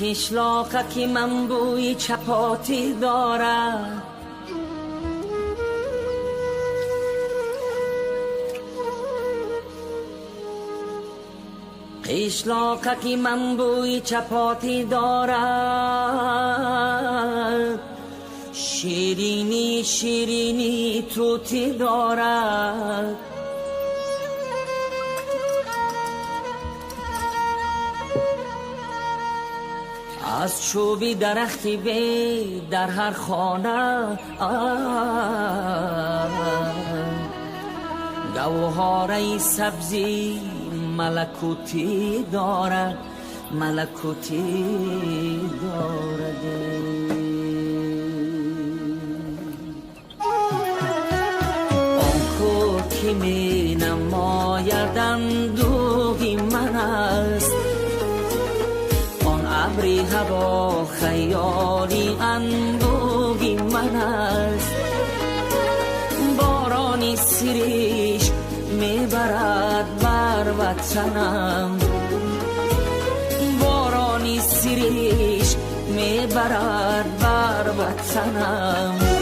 قشلاقک من بوی چپاتی دارد، قشلاقک من بوی چپاتی دارد، شیرینی شیرینی توتی دارد. از چوبی درختی بی در هر خانه گوهره سبزی ملکوتی دارد، ملکوتی دارد. آن کو که می نماید اندوهی من است، ابری هوا خیالی اندوهی من است. بارانی سریش میبرد بر وطنم، بارانی سریش میبرد بر وطنم.